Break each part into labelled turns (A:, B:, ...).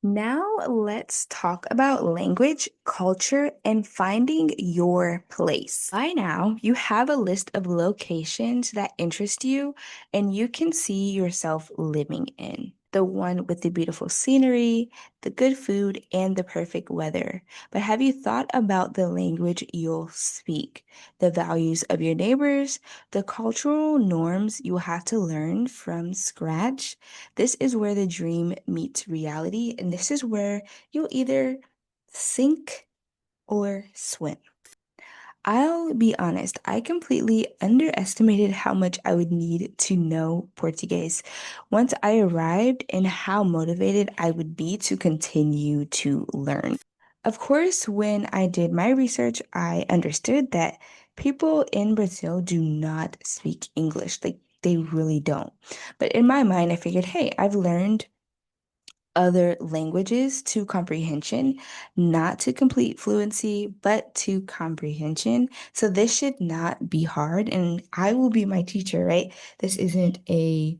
A: Now let's talk about language, culture, and finding your place. By now, you have a list of locations that interest you and you can see yourself living in. The one with the beautiful scenery, the good food, and the perfect weather. But have you thought about the language you'll speak, the values of your neighbors, the cultural norms you have to learn from scratch? This is where the dream meets reality, and this is where you'll either sink or swim. I'll be honest, I completely underestimated how much I would need to know Portuguese once I arrived and how motivated I would be to continue to learn. Of course, when I did my research, I understood that people in Brazil do not speak English. Like, they really don't. But in my mind, I figured, hey, I've learned other languages to comprehension, not to complete fluency, but to comprehension. So this should not be hard, and I will be my teacher, right? This isn't a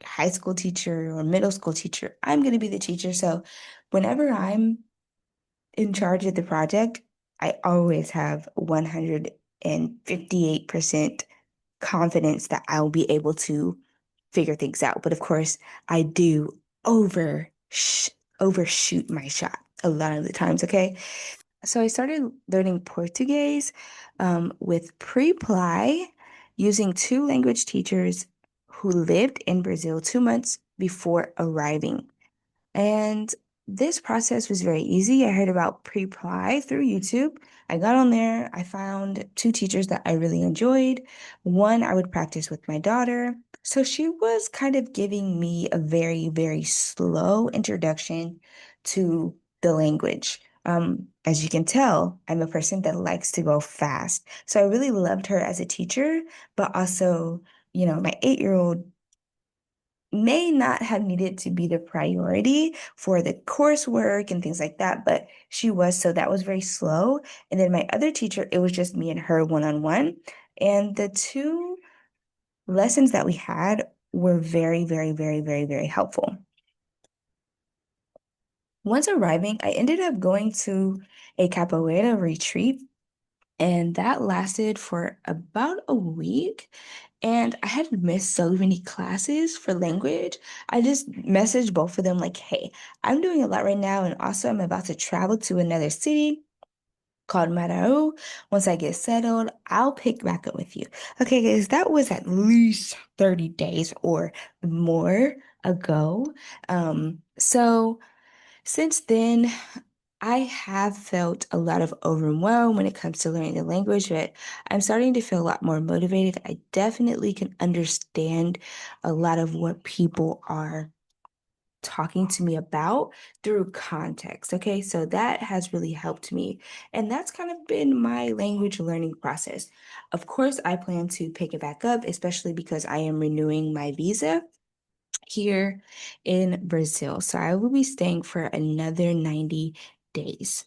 A: high school teacher or middle school teacher. I'm going to be the teacher. So whenever I'm in charge of the project, I always have 158% confidence that I'll be able to figure things out. But of course, I do over overshoot my shot a lot of the times, okay? So I started learning Portuguese with pre-ply using two language teachers who lived in Brazil 2 months before arriving. And this process was very easy. I heard about pre-ply through YouTube. I got on there. I found two teachers that I really enjoyed. One I would practice with my daughter. So she was kind of giving me a very, very slow introduction to the language. As you can tell, I'm a person that likes to go fast. So I really loved her as a teacher, but also, my 8-year-old may not have needed to be the priority for the coursework and things like that, but she was, so that was very slow. And then my other teacher, it was just me and her one-on-one. And the two lessons that we had were very, very, very, very, very helpful. Once arriving, I ended up going to a capoeira retreat, and that lasted for about a week. And I had missed so many classes for language. I just messaged both of them like, hey, I'm doing a lot right now. And also, I'm about to travel to another city called Marau. Once I get settled, I'll pick back up with you. Okay, guys, that was at least 30 days or more ago. So since then, I have felt a lot of overwhelm when it comes to learning the language, but I'm starting to feel a lot more motivated. I definitely can understand a lot of what people are talking to me about through context. Okay, so that has really helped me. And that's kind of been my language learning process. Of course, I plan to pick it back up, especially because I am renewing my visa here in Brazil. So I will be staying for another 90 days.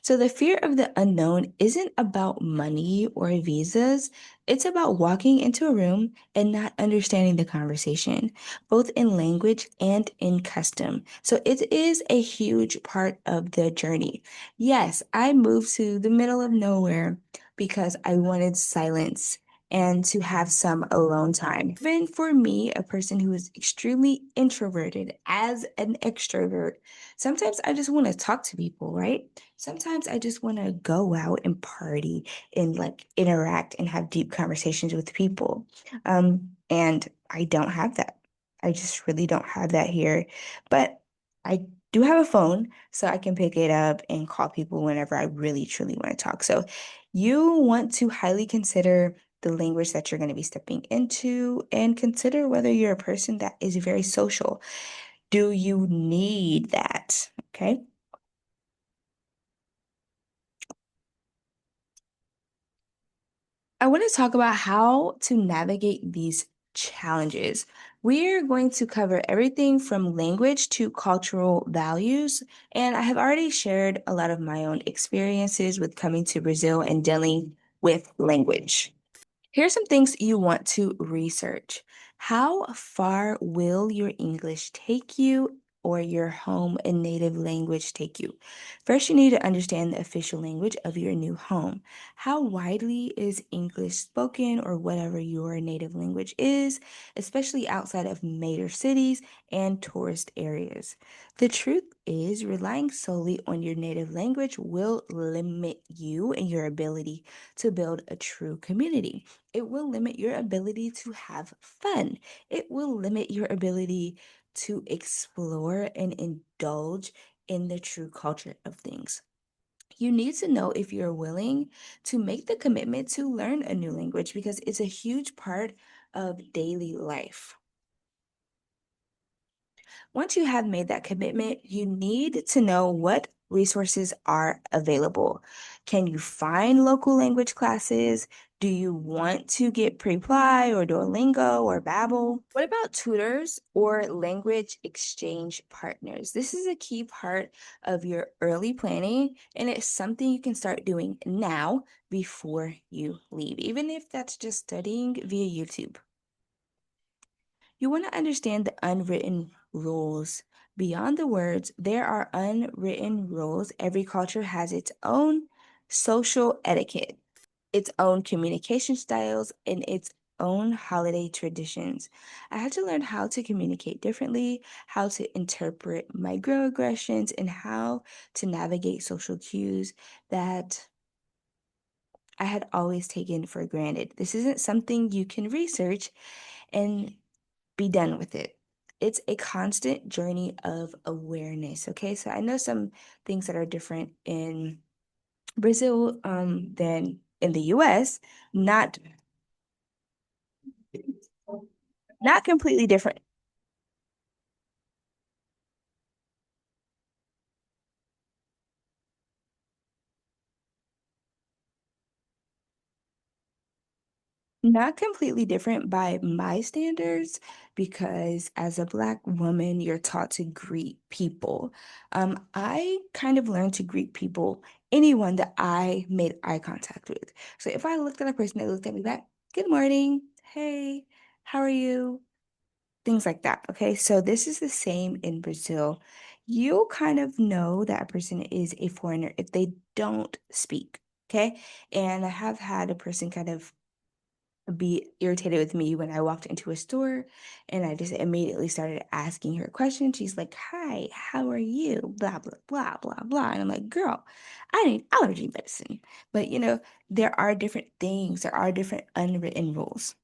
A: So the fear of the unknown isn't about money or visas. It's about walking into a room and not understanding the conversation, both in language and in custom. So it is a huge part of the journey. Yes, I moved to the middle of nowhere because I wanted silence and to have some alone time. Even for me, a person who is extremely introverted as an extrovert, sometimes I just want to talk to people, right? Sometimes I just want to go out and party and like interact and have deep conversations with people. And I don't have that. I just really don't have that here. But I do have a phone, so I can pick it up and call people whenever I really truly want to talk. So you want to highly consider the language that you're going to be stepping into and consider whether you're a person that is very social. Do you need that? Okay. I want to talk about how to navigate these challenges. We're going to cover everything from language to cultural values, and I have already shared a lot of my own experiences with coming to Brazil and dealing with language. Here's some things you want to research. How far will your English take you? or your home and native language take you? First, you need to understand the official language of your new home. How widely is English spoken or whatever your native language is, especially outside of major cities and tourist areas? The truth is, relying solely on your native language will limit you and your ability to build a true community. It will limit your ability to have fun. It will limit your ability to explore and indulge in the true culture of things. You need to know if you're willing to make the commitment to learn a new language because it's a huge part of daily life. Once you have made that commitment, you need to know what resources are available. Can you find local language classes? Do you want to get Preply or Duolingo or Babbel? What about tutors or language exchange partners? This is a key part of your early planning, and it's something you can start doing now before you leave, even if that's just studying via YouTube. You want to understand the unwritten rules. Beyond the words, there are unwritten rules. Every culture has its own social etiquette, its own communication styles, and its own holiday traditions. I had to learn how to communicate differently, how to interpret microaggressions, and how to navigate social cues that I had always taken for granted. This isn't something you can research and be done with it. It's a constant journey of awareness. Okay. So I know some things that are different in Brazil than in the US, not not completely different. Not completely different by my standards, because as a Black woman, you're taught to greet people. I kind of learned to greet people, anyone that I made eye contact with. So if I looked at a person that looked at me back, good morning, hey, how are you? Things like that. Okay, so this is the same in Brazil. You'll kind of know that a person is a foreigner if they don't speak. Okay, and I have had a person kind of be irritated with me when I walked into a store and I just immediately started asking her questions. She's like, "Hi, how are you?" Blah, blah, blah, blah, blah. And I'm like, "Girl, I need allergy medicine." But there are different things, there are different unwritten rules.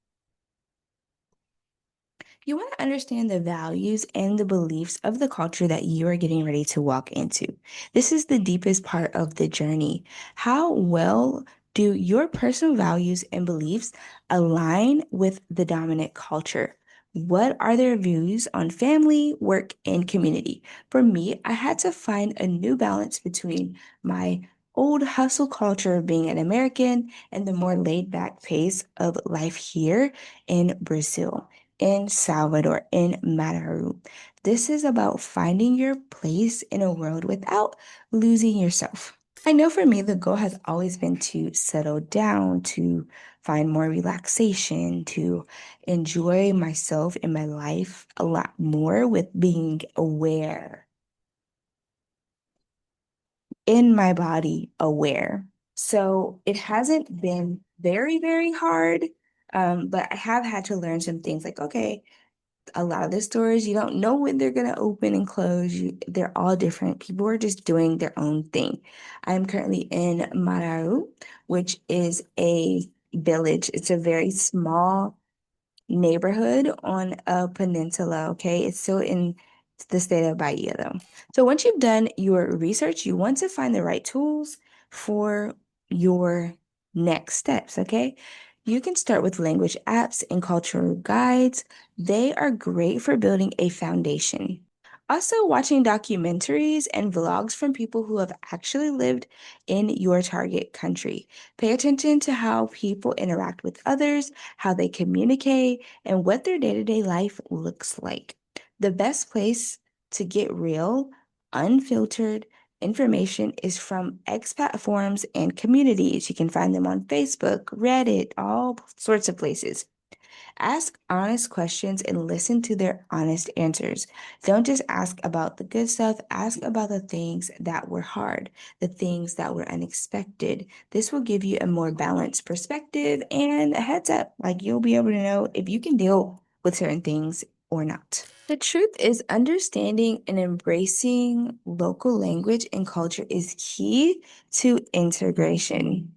A: You want to understand the values and the beliefs of the culture that you are getting ready to walk into. This is the deepest part of the journey. How well do your personal values and beliefs align with the dominant culture? What are their views on family, work, and community? For me, I had to find a new balance between my old hustle culture of being an American and the more laid back pace of life here in Brazil, in Salvador, in Mataru. This is about finding your place in a world without losing yourself. I know for me, the goal has always been to settle down, to find more relaxation, to enjoy myself and my life a lot more with being aware, in my body, aware. So it hasn't been very, very hard, but I have had to learn some things like, okay, a lot of the stores, you don't know when they're going to open and close. They're all different. People are just doing their own thing. I'm currently in Marau, which is a village. It's a very small neighborhood on a peninsula, okay? It's still in the state of Bahia, though. So once you've done your research, you want to find the right tools for your next steps, okay? You can start with language apps and cultural guides. They are great for building a foundation. Also, watching documentaries and vlogs from people who have actually lived in your target country. Pay attention to how people interact with others, how they communicate, and what their day-to-day life looks like. The best place to get real, unfiltered information is from expat forums and communities. You can find them on Facebook, Reddit, all sorts of places. Ask honest questions and listen to their honest answers. Don't just ask about the good stuff, ask about the things that were hard, the things that were unexpected. This will give you a more balanced perspective and a heads up. Like you'll be able to know if you can deal with certain things or not. The truth is, understanding and embracing local language and culture is key to integration.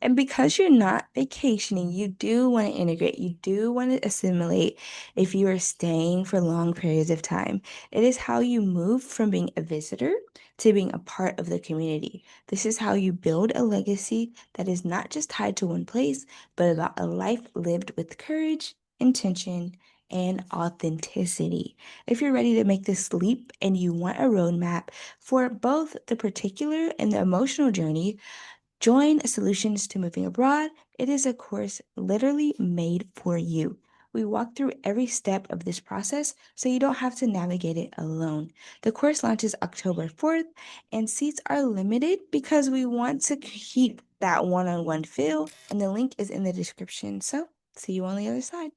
A: And because you're not vacationing, you do want to integrate, you do want to assimilate if you are staying for long periods of time. It is how you move from being a visitor to being a part of the community. This is how you build a legacy that is not just tied to one place, but about a life lived with courage, intention, and authenticity. If you're ready to make this leap and you want a roadmap for both the particular and the emotional journey, join Solutions to Moving Abroad. It is a course literally made for you. We walk through every step of this process so you don't have to navigate it alone. The course launches October 4th, and seats are limited because we want to keep that one on one feel, and the link is in the description. So, see you on the other side.